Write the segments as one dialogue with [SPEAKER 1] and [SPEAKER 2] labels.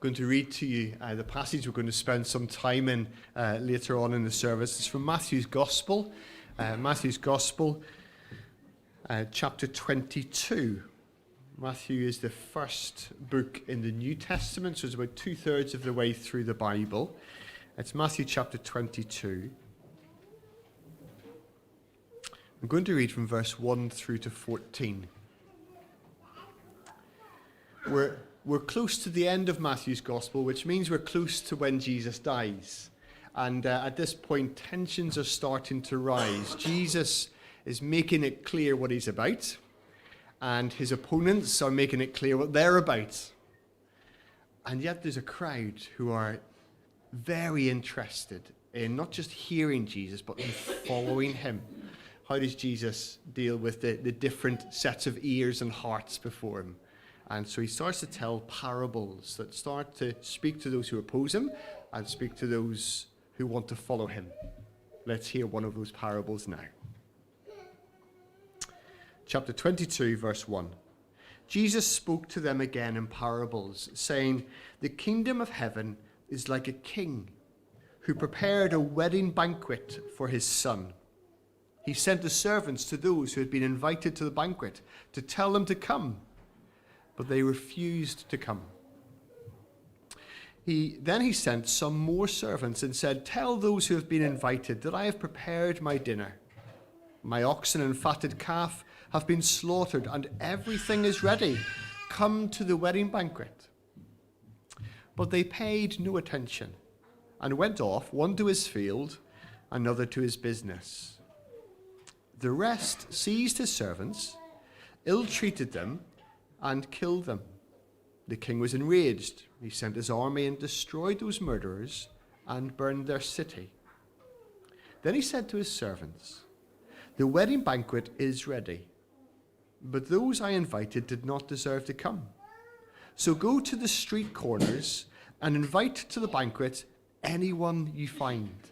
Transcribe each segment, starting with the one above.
[SPEAKER 1] going to read to you the passage we're going to spend some time in later on in the service. It's from Matthew's Gospel, chapter 22. Matthew is the first book in the New Testament, so it's about 2/3 of the way through the Bible. It's Matthew chapter 22. I'm going to read from verse 1 through to 14. We're close to the end of Matthew's Gospel, which means we're close to when Jesus dies. And at this point, tensions are starting to rise. Jesus is making it clear what he's about, and his opponents are making it clear what they're about. And yet there's a crowd who are very interested in not just hearing Jesus, but in following him. How does Jesus deal with the different sets of ears and hearts before him? And so he starts to tell parables that start to speak to those who oppose him and speak to those who want to follow him. Let's hear one of those parables now. Chapter 22, verse 1. Jesus spoke to them again in parables, saying, "The kingdom of heaven is like a king who prepared a wedding banquet for his son. He sent the servants to those who had been invited to the banquet to tell them to come, but they refused to come. Then he sent some more servants and said, 'Tell those who have been invited that I have prepared my dinner. My oxen and fatted calf have been slaughtered, and everything is ready. Come to the wedding banquet.' But they paid no attention and went off, one to his field, another to his business. The rest seized his servants, ill-treated them, and killed them. The king was enraged. He sent his army and destroyed those murderers and burned their city. Then he said to his servants, 'The wedding banquet is ready, but those I invited did not deserve to come. So go to the street corners and invite to the banquet anyone you find.'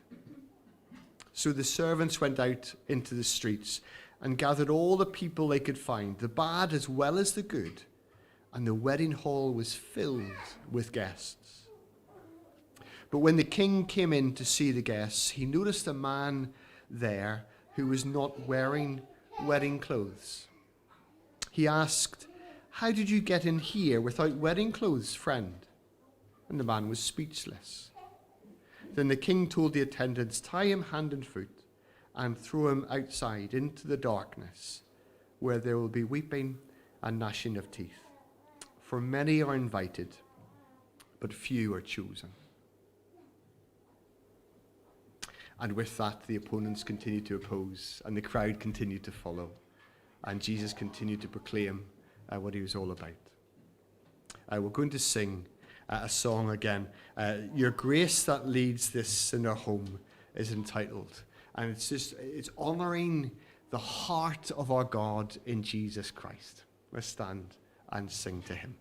[SPEAKER 1] So the servants went out into the streets and gathered all the people they could find, the bad as well as the good, and the wedding hall was filled with guests. But when the king came in to see the guests, he noticed a man there who was not wearing wedding clothes. He asked, 'How did you get in here without wedding clothes, friend?' And the man was speechless. Then the king told the attendants, 'Tie him hand and foot and throw him outside into the darkness, where there will be weeping and gnashing of teeth. For many are invited, but few are chosen.'" And with that, the opponents continued to oppose, and the crowd continued to follow, and Jesus continued to proclaim what he was all about. We're going to sing a song again. "Your Grace That Leads This Sinner Home" is entitled. And it's honoring the heart of our God in Jesus Christ. Let's stand and sing to him.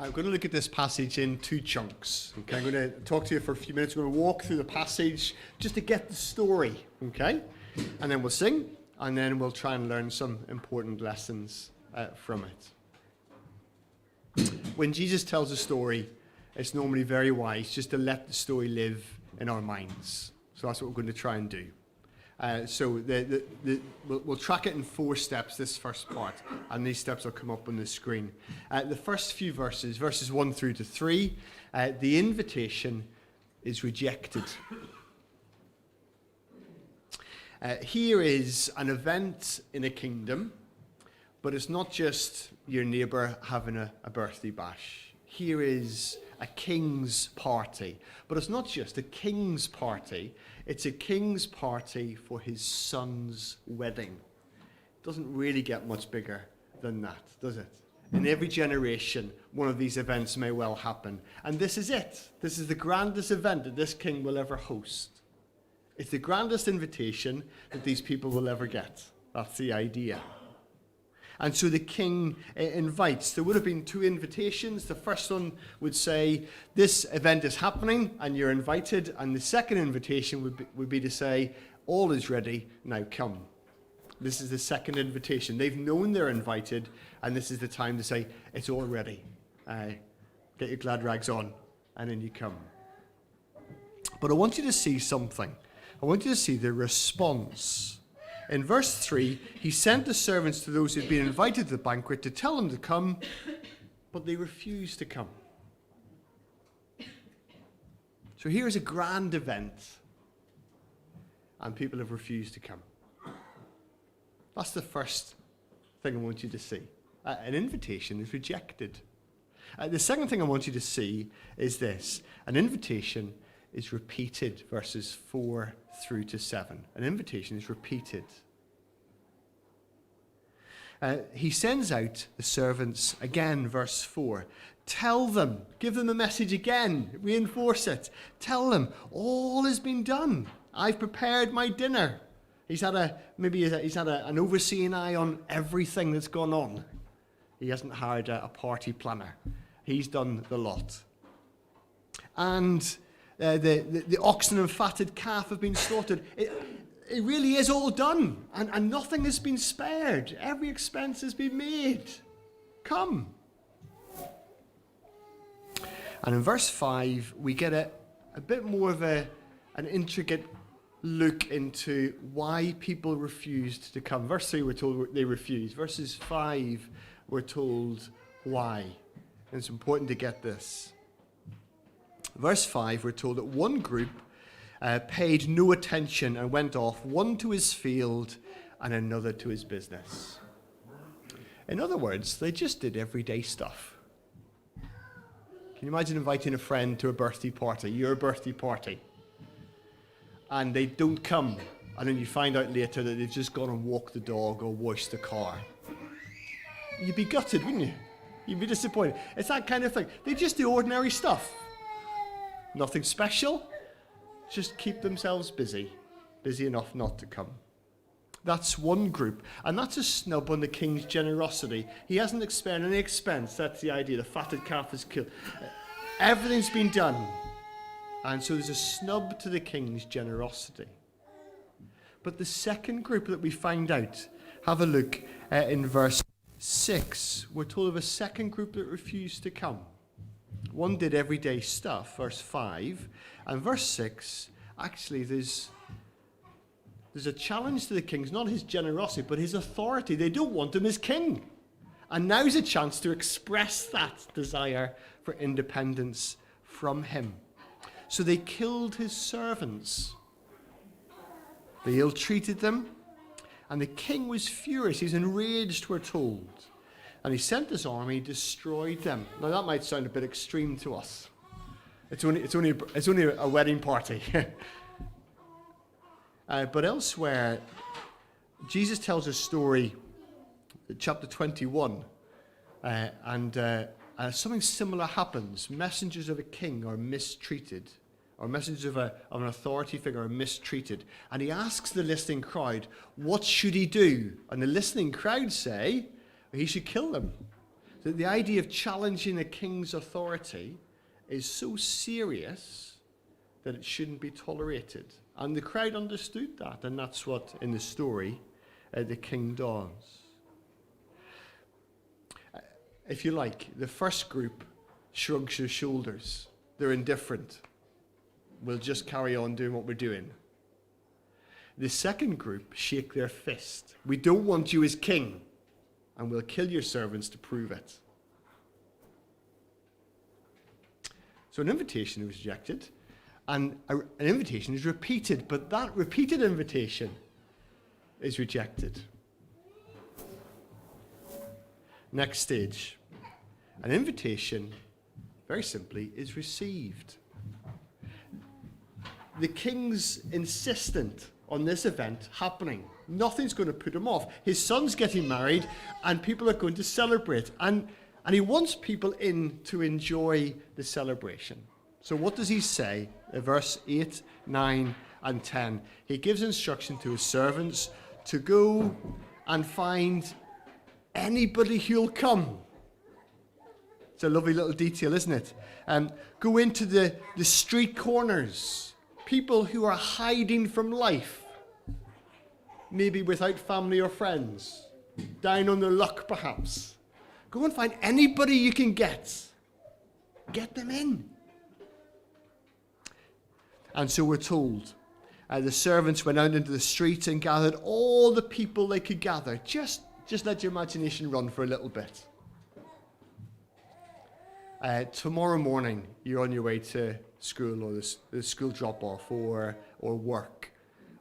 [SPEAKER 1] I'm going to look at this passage in two chunks. Okay, I'm going to talk to you for a few minutes. We're going to walk through the passage just to get the story, okay? And then we'll sing, and then we'll try and learn some important lessons from it. When Jesus tells a story, it's normally very wise just to let the story live in our minds. So that's what we're going to try and do. We'll track it in 4 steps, this first part, and these steps will come up on the screen. The first few verses, verses 1 through to 3, the invitation is rejected. Here is an event in a kingdom, but it's not just your neighbour having a birthday bash. Here is a king's party, but it's not just a king's party. It's a king's party for his son's wedding. It doesn't really get much bigger than that, does it? In every generation, one of these events may well happen. And this is it. This is the grandest event that this king will ever host. It's the grandest invitation that these people will ever get. That's the idea. And so the king invites. There would have been 2 invitations. The first one would say, this event is happening and you're invited. And the second invitation would be to say, all is ready, now come. This is the second invitation. They've known they're invited, and this is the time to say, it's all ready. Get your glad rags on, and then you come. But I want you to see something. I want you to see the response. In verse 3, he sent the servants to those who had been invited to the banquet to tell them to come, but they refused to come. So here's a grand event, and people have refused to come. That's the first thing I want you to see. An invitation is rejected. The second thing I want you to see is this. An invitation is repeated, verses 4 through to 7. An invitation is repeated. He sends out the servants again, verse 4. Tell them, give them the message again, reinforce it. Tell them, all has been done. I've prepared my dinner. He's had an overseeing eye on everything that's gone on. He hasn't hired a party planner. He's done the lot. And the oxen and fatted calf have been slaughtered. It really is all done, and nothing has been spared. Every expense has been made. Come. And in verse 5, we get a bit more of an intricate look into why people refused to come. Verse 3, we're told they refused. Verses 5, we're told why. And it's important to get this. Verse 5, we're told that one group paid no attention and went off, one to his field and another to his business. In other words, they just did everyday stuff. Can you imagine inviting a friend to a birthday party, your birthday party, and they don't come, and then you find out later that they've just gone and walked the dog or washed the car? You'd be gutted, wouldn't you? You'd be disappointed. It's that kind of thing. They just do ordinary stuff. Nothing special. Just keep themselves busy enough not to come. That's one group, and that's a snub on the king's generosity. He hasn't spared any expense. That's the idea. The fatted calf is killed. Everything's been done. And so there's a snub to the king's generosity. But the second group that we find out, have a look in verse 6. We're told of a second group that refused to come. One did everyday stuff, verse 5. And verse 6, actually there's a challenge to the king. It's not his generosity, but his authority. They don't want him as king. And now's a chance to express that desire for independence from him. So they killed his servants. They ill-treated them. And the king was furious. He's enraged, we're told. And he sent his army, destroyed them. Now that might sound a bit extreme to us. It's only a wedding party. But elsewhere, Jesus tells a story, chapter 21, and something similar happens. Messengers of a king are mistreated, or messengers of an authority figure are mistreated. And he asks the listening crowd, what should he do? And the listening crowd say, he should kill them. The idea of challenging a king's authority is so serious that it shouldn't be tolerated. And the crowd understood that, and that's what, in the story, the king does. If you like, the first group shrugs their shoulders. They're indifferent. We'll just carry on doing what we're doing. The second group shake their fist. We don't want you as king, and we'll kill your servants to prove it. So an invitation is rejected, and an invitation is repeated, but that repeated invitation is rejected. Next stage. An invitation, very simply, is received. The king's insistent on this event happening. Nothing's going to put him off. His son's getting married, and people are going to celebrate. And he wants people in to enjoy the celebration. So what does he say? Verse 8, 9, and 10. He gives instruction to his servants to go and find anybody who'll come. It's a lovely little detail, isn't it? Go into the street corners. People who are hiding from life. Maybe without family or friends. Down on their luck, perhaps. Go and find anybody you can get. Get them in. And so we're told, the servants went out into the streets and gathered all the people they could gather. Just let your imagination run for a little bit. Tomorrow morning, you're on your way to school, or the school drop-off, or work,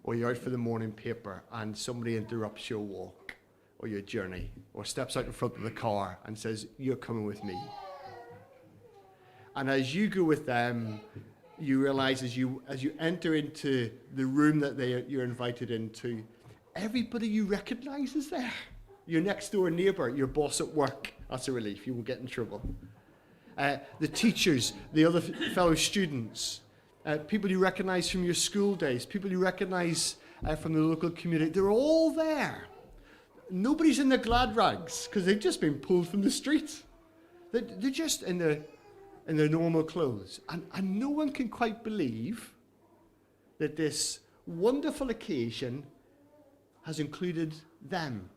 [SPEAKER 1] or you're out for the morning paper, and somebody interrupts your walk or your journey, or steps out in front of the car and says, "You're coming with me." And as you go with them, you realize as you enter into the room that you're invited into, everybody you recognize is there. Your next door neighbor, your boss at work. That's a relief. You won't get in trouble. The teachers, the other fellow students, people you recognize from your school days, people you recognize from the local community, they're all there. Nobody's in their glad rags because they've just been pulled from the street. They're just in their normal clothes. And no one can quite believe that this wonderful occasion has included them.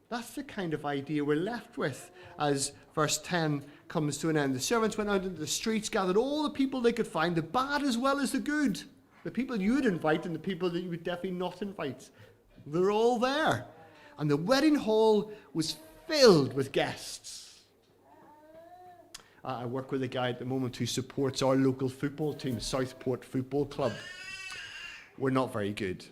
[SPEAKER 1] That's the kind of idea we're left with as verse 10 comes to an end. The servants went out into the streets, gathered all the people they could find, the bad as well as the good. The people you would invite and the people that you would definitely not invite. They're all there. And the wedding hall was filled with guests. I work with a guy at the moment who supports our local football team, Southport Football Club. We're not very good.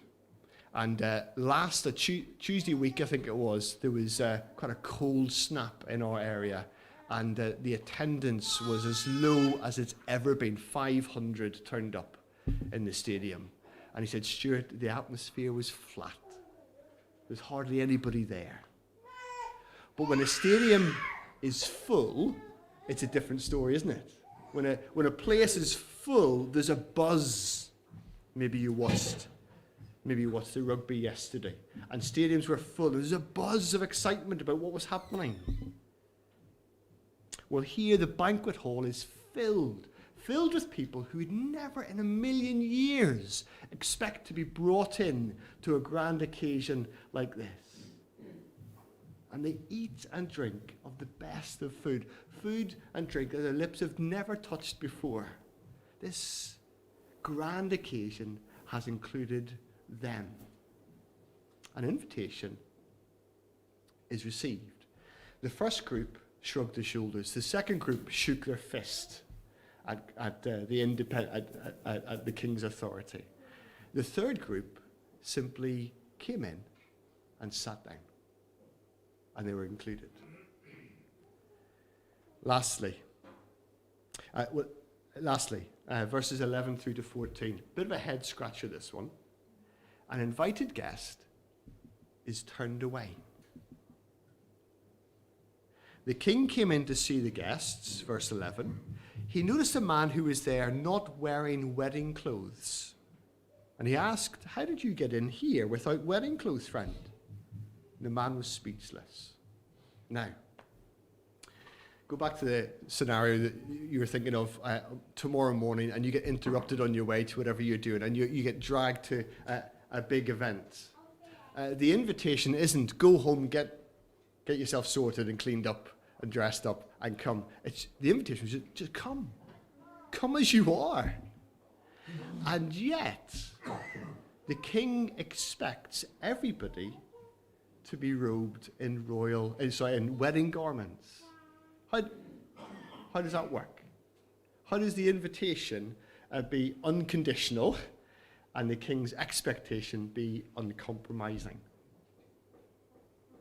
[SPEAKER 1] And last Tuesday week, I think it was, there was quite a cold snap in our area. And the attendance was as low as it's ever been. 500 turned up in the stadium. And he said, "Stuart, the atmosphere was flat. There's hardly anybody there." But when a stadium is full, it's a different story, isn't it? When a place is full, there's a buzz. Maybe you watched the rugby yesterday, and stadiums were full. There's a buzz of excitement about what was happening. Well, here the banquet hall is filled with people who would never in a million years expect to be brought in to a grand occasion like this. And they eat and drink of the best of food and drink that their lips have never touched before. This grand occasion has included them. An invitation is received. The first group shrugged their shoulders. The second group shook their fist at the king's authority. The third group simply came in and sat down, and they were included. Lastly, verses 11 through to 14. Bit of a head scratcher, this one. An invited guest is turned away. The king came in to see the guests, verse 11. He noticed a man who was there not wearing wedding clothes. And he asked, "How did you get in here without wedding clothes, friend?" The man was speechless. Now, Go back to the scenario that you were thinking of tomorrow morning, and you get interrupted on your way to whatever you're doing, and you get dragged to a big event. The invitation isn't go home, get yourself sorted and cleaned up and dressed up and come. The invitation is just come. Come as you are. And yet, the king expects everybody to be robed in in wedding garments. How does that work? How does the invitation be unconditional and the king's expectation be uncompromising?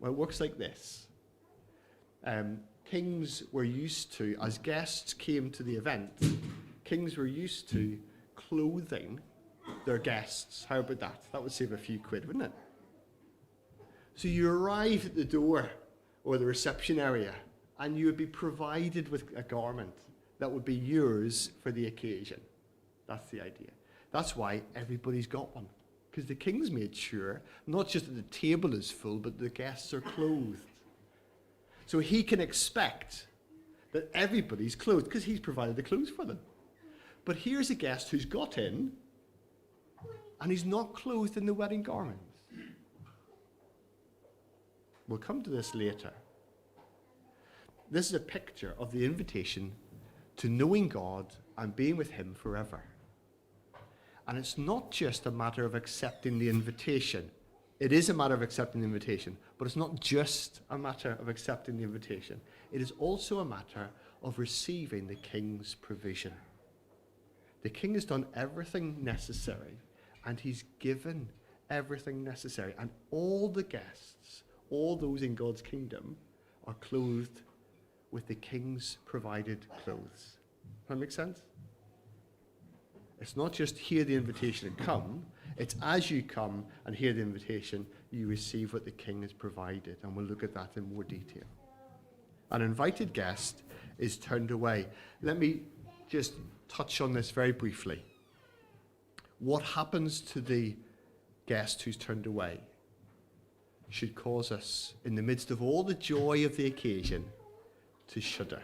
[SPEAKER 1] Well, it works like this. Kings were used to, as guests came to the event, kings were used to clothing their guests. How about that? That would save a few quid, wouldn't it? So you arrive at the door or the reception area, and you would be provided with a garment that would be yours for the occasion. That's the idea. That's why everybody's got one. Because the king's made sure, not just that the table is full, but the guests are clothed. So he can expect that everybody's clothed, because he's provided the clothes for them. But here's a guest who's got in, and he's not clothed in the wedding garments. We'll come to this later. This is a picture of the invitation to knowing God and being with him forever. And it's not just a matter of accepting the invitation. It is a matter of accepting the invitation, but it's not just a matter of accepting the invitation. It is also a matter of receiving the king's provision. The king has done everything necessary, and he's given everything necessary. And all the guests, all those in God's kingdom, are clothed with the king's provided clothes. Does that make sense? It's not just hear the invitation and come. It's as you come and hear the invitation, you receive what the king has provided. And we'll look at that in more detail. An invited guest is turned away. Let me just touch on this very briefly. What happens to the guest who's turned away should cause us, in the midst of all the joy of the occasion, to shudder.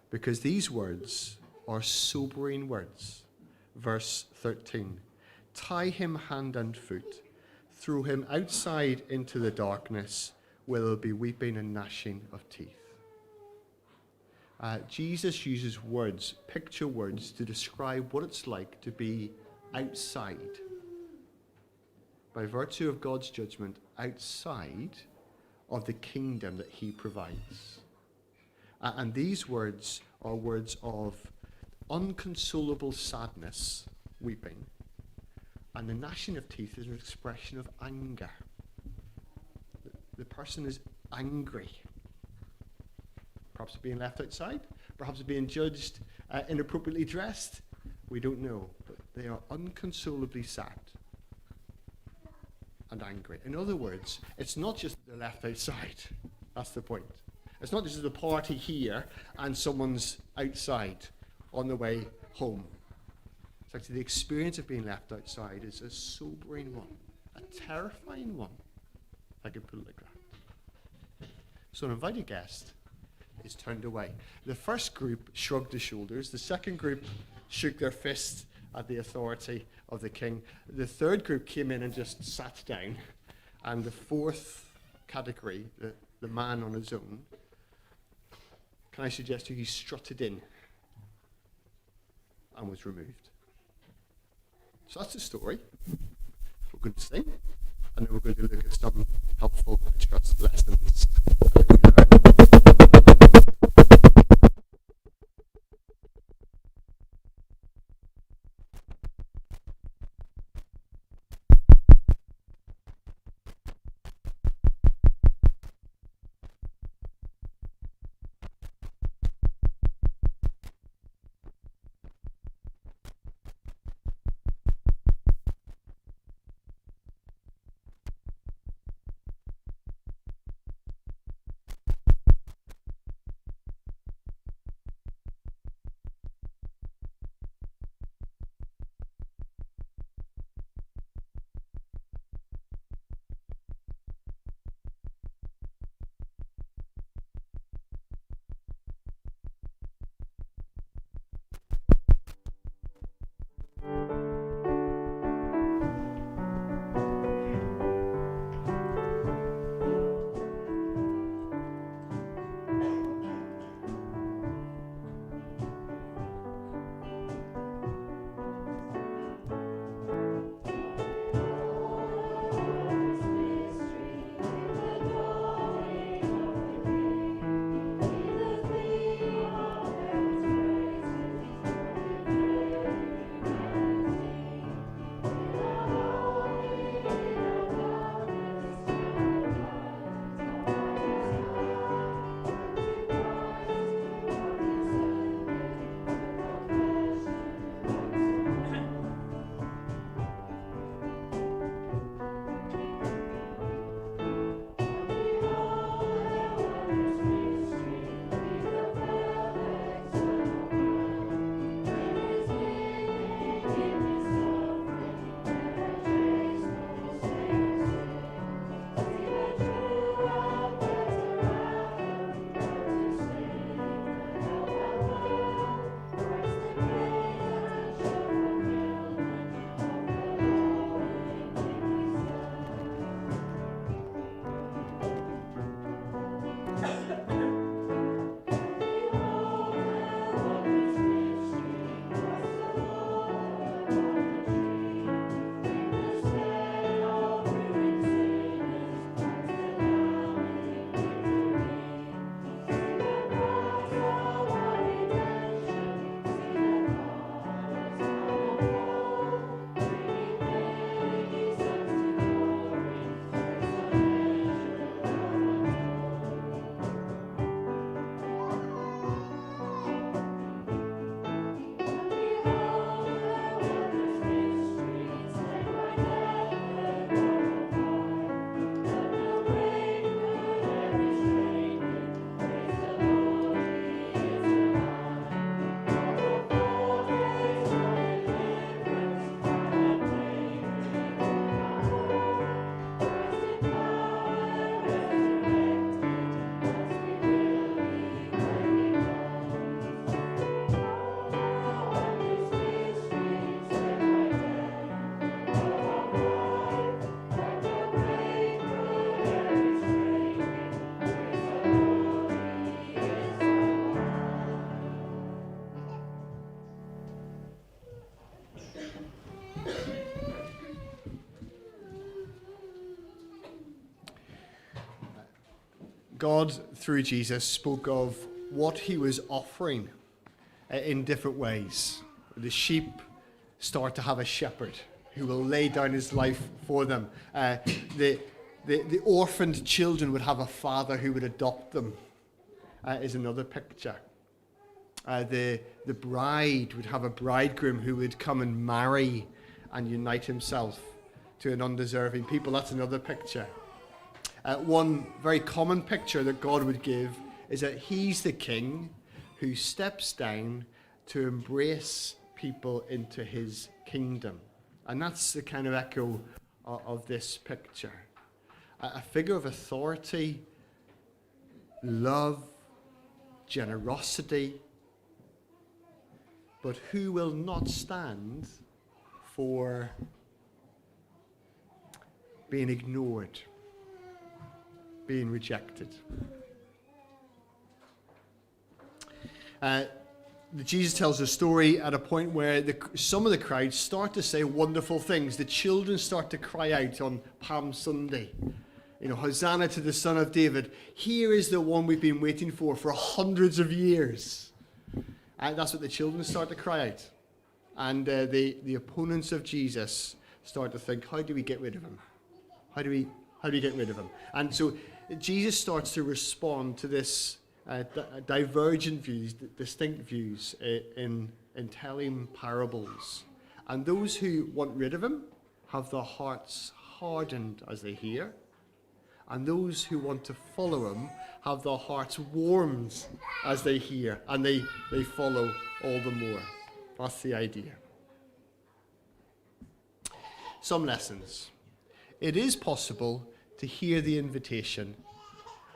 [SPEAKER 1] Because these words are sobering words. Verse 13. Tie him hand and foot, throw him outside into the darkness, where there will be weeping and gnashing of teeth. Jesus uses words, picture words, to describe what it's like to be outside. By virtue of God's judgment, outside of the kingdom that he provides. And these words are words of unconsolable sadness, weeping. And the gnashing of teeth is an expression of anger. The person is angry. Perhaps being left outside, perhaps being judged inappropriately dressed. We don't know. But they are unconsolably sad and angry. In other words, it's not just they're left outside. That's the point. It's not just a party here and someone's outside on the way home. It's actually the experience of being left outside is a sobering one, a terrifying one, if I could put it like that. So an invited guest is turned away. The first group shrugged their shoulders. The second group shook their fists at the authority of the king. The third group came in and just sat down. And the fourth category, the man on his own, can I suggest to you, he strutted in and was removed. So that's the story. We're going to sing, and then we're going to look at some helpful, I trust, lessons. God, through Jesus, spoke of what he was offering in different ways. The sheep start to have a shepherd who will lay down his life for them. The orphaned children would have a father who would adopt them, is another picture. The bride would have a bridegroom who would come and marry and unite himself to an undeserving people. That's another picture. One very common picture that God would give is that he's the king who steps down to embrace people into his kingdom. And that's the kind of echo of this picture. A figure of authority, love, generosity, but who will not stand for being ignored, being rejected. Jesus tells a story at a point where some of the crowd start to say wonderful things. The children start to cry out on Palm Sunday. Hosanna to the Son of David. Here is the one we've been waiting for hundreds of years. And that's what the children start to cry out. And the opponents of Jesus start to think, how do we get rid of him? How do we get rid of him? And so Jesus starts to respond to this divergent views, distinct views in telling parables. And those who want rid of him have their hearts hardened as they hear. And those who want to follow him have their hearts warmed as they hear. And they follow all the more. That's the idea. Some lessons. It is possible to hear the invitation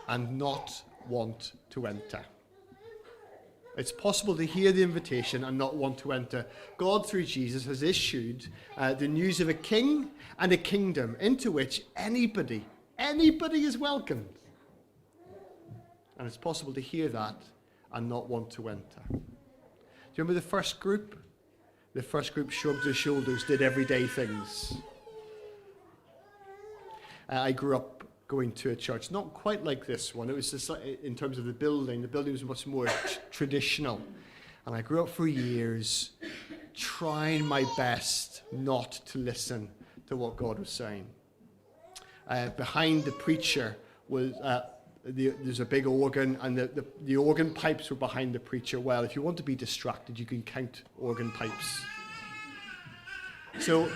[SPEAKER 1] and not want to enter. It's possible to hear the invitation and not want to enter. God, through Jesus, has issued the news of a king and a kingdom into which anybody is welcomed. And it's possible to hear that and not want to enter. Do you remember the first group? The first group shrugged their shoulders, did everyday things. I grew up going to a church, not quite like this one. It was just in terms of the building. The building was much more traditional. And I grew up for years trying my best not to listen to what God was saying. Behind the preacher was there's a big organ, and the organ pipes were behind the preacher. Well, if you want to be distracted, you can count organ pipes. So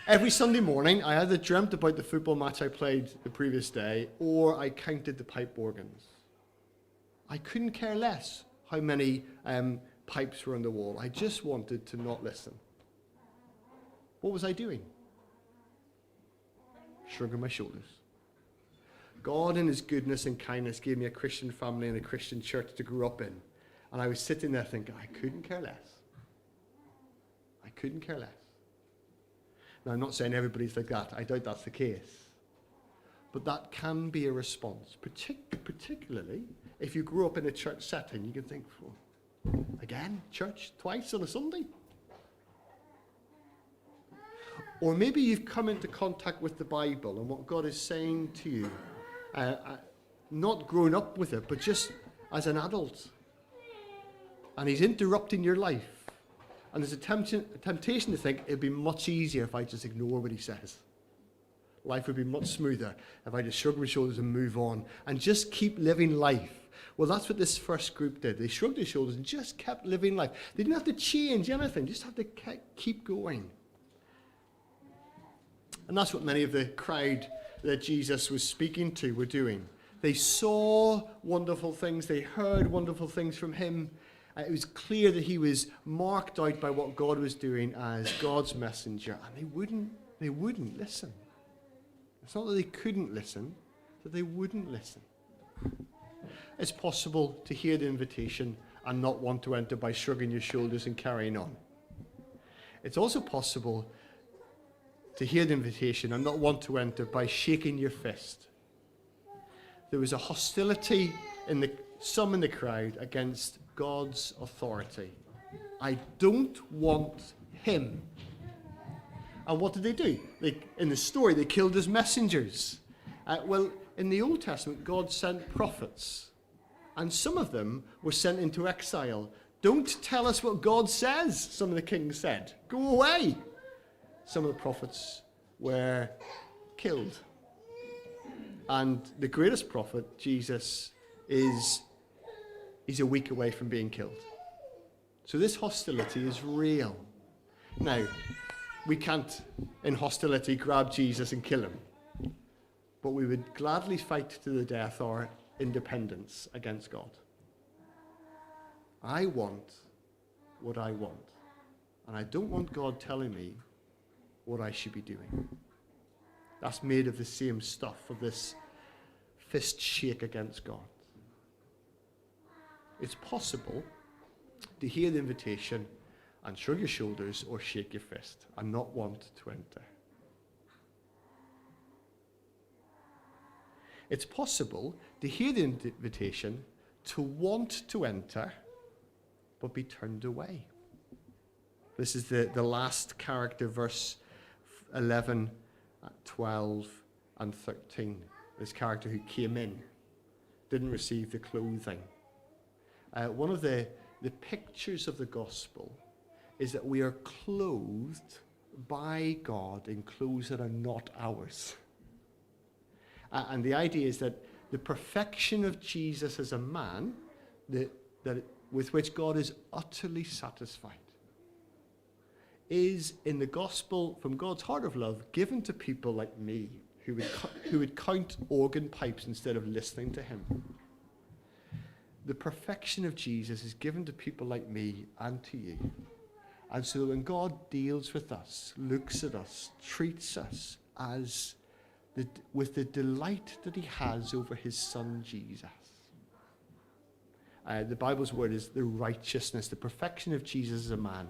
[SPEAKER 1] every Sunday morning, I either dreamt about the football match I played the previous day, or I counted the pipe organs. I couldn't care less how many pipes were on the wall. I just wanted to not listen. What was I doing? Shrugging my shoulders. God, in his goodness and kindness, gave me a Christian family and a Christian church to grow up in. And I was sitting there thinking, I couldn't care less. I couldn't care less. Now, I'm not saying everybody's like that. I doubt that's the case. But that can be a response, particularly if you grew up in a church setting. You can think, again, church twice on a Sunday? Or maybe you've come into contact with the Bible and what God is saying to you, not grown up with it, but just as an adult. And he's interrupting your life. And there's a temptation to think it'd be much easier if I just ignore what he says. Life would be much smoother if I just shrug my shoulders and move on and just keep living life. Well, that's what this first group did. They shrugged their shoulders and just kept living life. They didn't have to change anything, just have to keep going. And that's what many of the crowd that Jesus was speaking to were doing. They saw wonderful things. They heard wonderful things from him. It was clear that he was marked out by what God was doing as God's messenger. And they wouldn't listen. It's not that they couldn't listen, that they wouldn't listen. It's possible to hear the invitation and not want to enter by shrugging your shoulders and carrying on. It's also possible to hear the invitation and not want to enter by shaking your fist. There was a hostility in some in the crowd against God's authority. I don't want him. And what did they do? In the story, they killed his messengers. Well, In the Old Testament, God sent prophets, and some of them were sent into exile. Don't tell us what God says, some of the kings said. Go away. Some of the prophets were killed. And the greatest prophet, Jesus, is a week away from being killed. So this hostility is real. Now, we can't, in hostility, grab Jesus and kill him. But we would gladly fight to the death our independence against God. I want what I want. And I don't want God telling me what I should be doing. That's made of the same stuff, of this fist shake against God. It's possible to hear the invitation and shrug your shoulders or shake your fist and not want to enter. It's possible to hear the invitation to want to enter but be turned away. This is the last character, verse 11, 12, and 13. This character who came in, didn't receive the clothing. One of the pictures of the gospel is that we are clothed by God in clothes that are not ours. And the idea is that the perfection of Jesus as a man, with which God is utterly satisfied, is in the gospel from God's heart of love given to people like me who would count organ pipes instead of listening to him. The perfection of Jesus is given to people like me and to you. And so when God deals with us, looks at us, treats us with the delight that he has over his son Jesus. The Bible's word is the righteousness, the perfection of Jesus as a man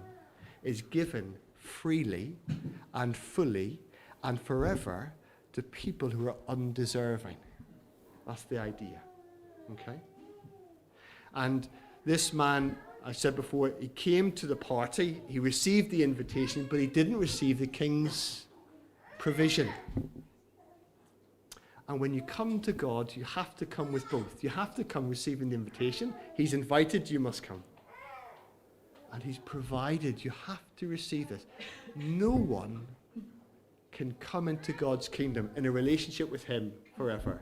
[SPEAKER 1] is given freely and fully and forever to people who are undeserving. That's the idea. Okay? And this man, I said before, he came to the party, he received the invitation, but he didn't receive the king's provision. And when you come to God, you have to come with both. You have to come receiving the invitation. He's invited, you must come. And he's provided, you have to receive it. No one can come into God's kingdom in a relationship with him forever.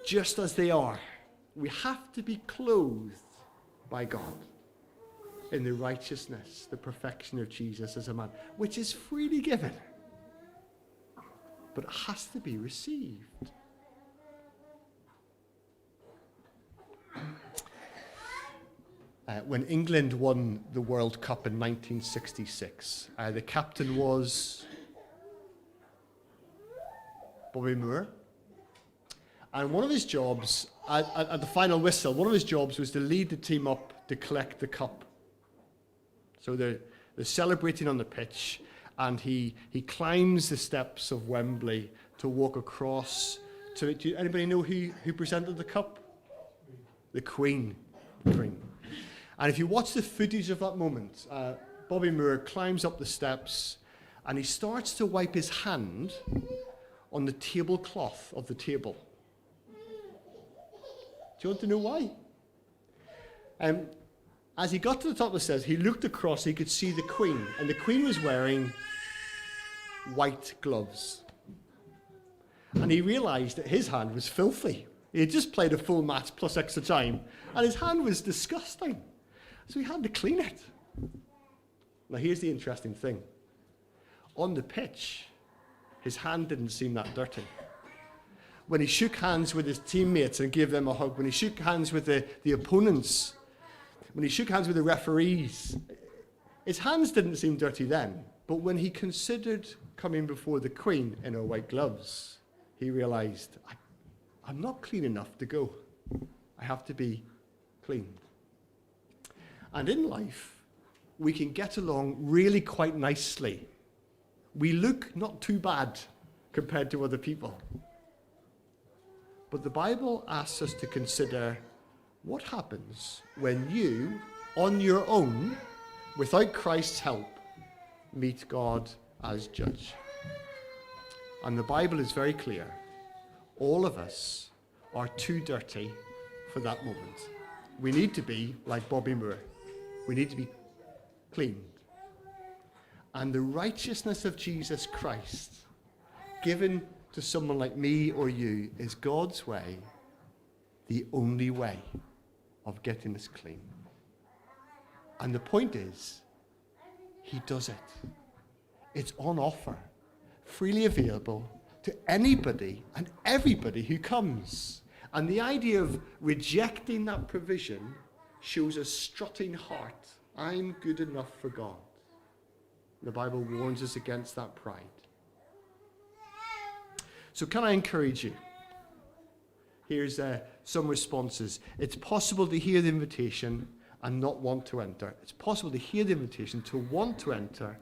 [SPEAKER 1] Just as they are. We have to be clothed by God in the righteousness, the perfection of Jesus as a man, which is freely given, but it has to be received. When England won the World Cup in 1966, the captain was Bobby Moore. And one of his jobs, at the final whistle, one of his jobs was to lead the team up to collect the cup. So they're celebrating on the pitch, and he climbs the steps of Wembley to walk across to... Do anybody know who presented the cup? The Queen. The Queen. And if you watch the footage of that moment, Bobby Moore climbs up the steps, and he starts to wipe his hand on the tablecloth of the table. Do you want to know why? As he got to the top of the stairs, he looked across, he could see the Queen, and the Queen was wearing white gloves. And he realized that his hand was filthy. He had just played a full match plus extra time, and his hand was disgusting. So he had to clean it. Now here's the interesting thing. On the pitch, his hand didn't seem that dirty. When he shook hands with his teammates and gave them a hug, when he shook hands with the opponents, when he shook hands with the referees, his hands didn't seem dirty then. But when he considered coming before the Queen in her white gloves, he realized, I'm not clean enough to go. I have to be cleaned. And in life, we can get along really quite nicely. We look not too bad compared to other people. But the Bible asks us to consider what happens when you, on your own, without Christ's help, meet God as judge. And the Bible is very clear. all of us are too dirty for that moment. We need to be like Bobby Moore. We need to be cleaned. And the righteousness of Jesus Christ, given to someone like me or you, is God's way, the only way of getting us clean. And the point is, he does it. It's on offer, freely available to anybody and everybody who comes. And the idea of rejecting that provision shows a strutting heart. I'm good enough for God. The Bible warns us against that pride. So can I encourage you? Here's some responses. It's possible to hear the invitation and not want to enter. It's possible to hear the invitation to want to enter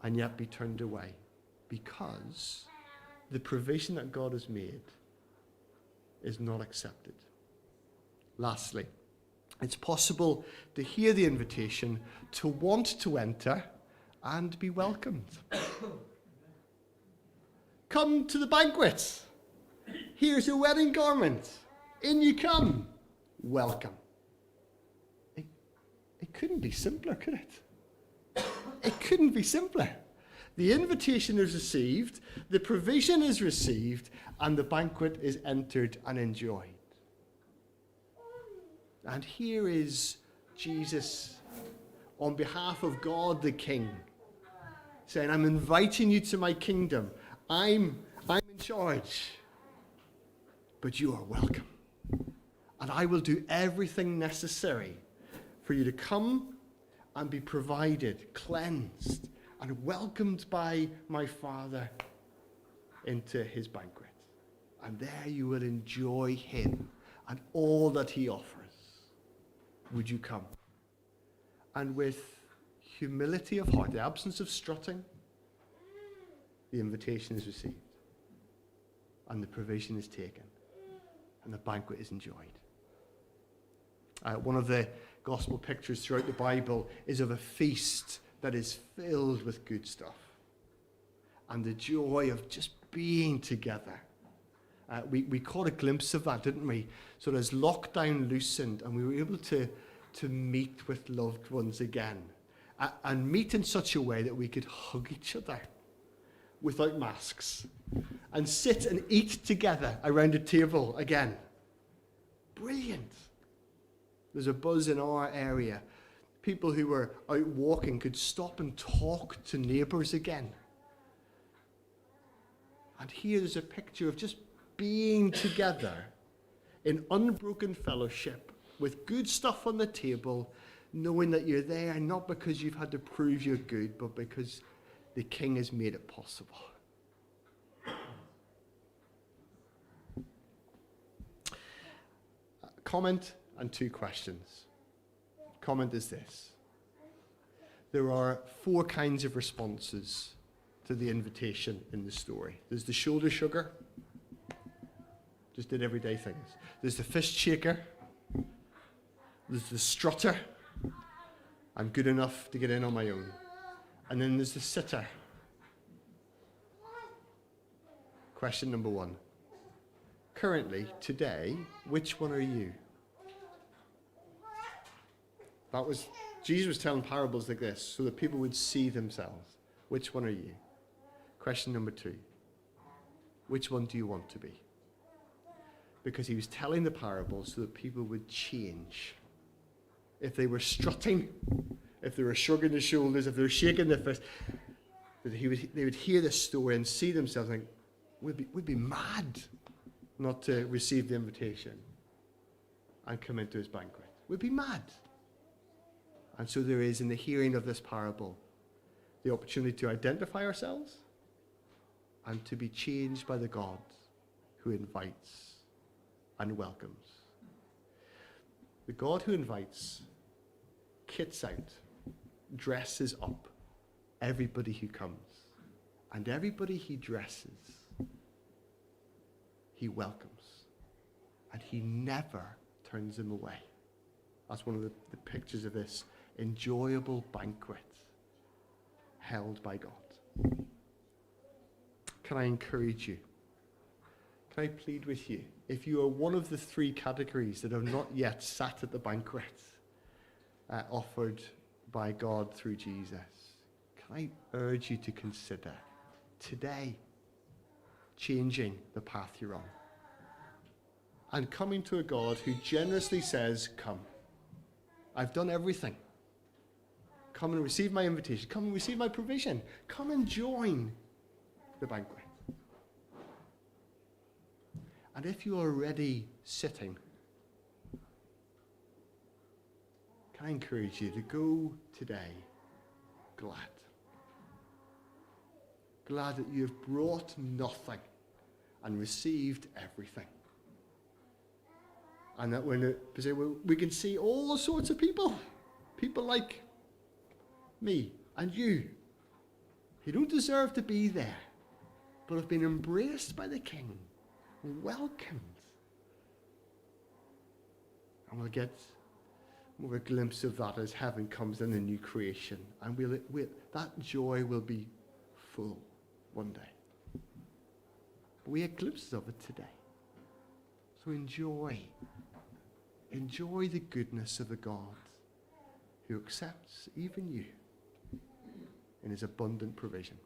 [SPEAKER 1] and yet be turned away, because the provision that God has made is not accepted. Lastly, it's possible to hear the invitation to want to enter and be welcomed. Come to the banquet. Here's your wedding garment. In you come. Welcome. It couldn't be simpler, could it? It couldn't be simpler. The invitation is received, the provision is received, and the banquet is entered and enjoyed. And here is Jesus on behalf of God the King saying, I'm inviting you to my kingdom. I'm in charge. But you are welcome. And I will do everything necessary for you to come and be provided, cleansed, and welcomed by my Father into his banquet. And there you will enjoy him and all that he offers. Would you come? And with humility of heart, the absence of strutting, the invitation is received. And the provision is taken. And the banquet is enjoyed. One of the gospel pictures throughout the Bible is of a feast that is filled with good stuff. And the joy of just being together. We caught a glimpse of that, didn't we? So as lockdown loosened and we were able to meet with loved ones again. And meet in such a way that we could hug each other without masks. And sit and eat together around a table again. Brilliant. There's a buzz in our area. People who were out walking could stop and talk to neighbours again. And here there's a picture of just being together in unbroken fellowship with good stuff on the table, knowing that you're there not because you've had to prove you're good, but because the King has made it possible. Comment and 2 questions. Comment is this. There are 4 kinds of responses to the invitation in the story. There's the shoulder shrugger, just did everyday things. There's the fist shaker. There's the strutter, I'm good enough to get in on my own. And then there's the sitter. Question number 1. Currently, today, which one are you? Jesus was telling parables like this so that people would see themselves. Which one are you? Question number 2. Which one do you want to be? Because he was telling the parables so that people would change. If they were strutting, if they were shrugging their shoulders, if they were shaking their fists, they would hear this story and see themselves like, we'd be mad not to receive the invitation and come into his banquet. We'd be mad. And so there is, in the hearing of this parable, the opportunity to identify ourselves and to be changed by the God who invites and welcomes. The God who invites kits out, dresses up everybody who comes. And everybody he dresses, he welcomes. And he never turns them away. That's one of the pictures of this enjoyable banquet held by God. Can I encourage you? can I plead with you, if you are one of the three categories that have not yet sat at the banquet offered by God through Jesus, can I urge you to consider today changing the path you're on and coming to a God who generously says, come. I've done everything. Come and receive my invitation. Come and receive my provision. Come and join the banquet. And if you are already sitting, can I encourage you to go today glad? Glad that you have brought nothing and received everything. And that we can see all sorts of people like me and you, who don't deserve to be there, but have been embraced by the King, welcomed. And we'll get more a glimpse of that as heaven comes in the new creation. And that joy will be full one day. But we have glimpses of it today. So enjoy the goodness of the God who accepts even you in his abundant provision.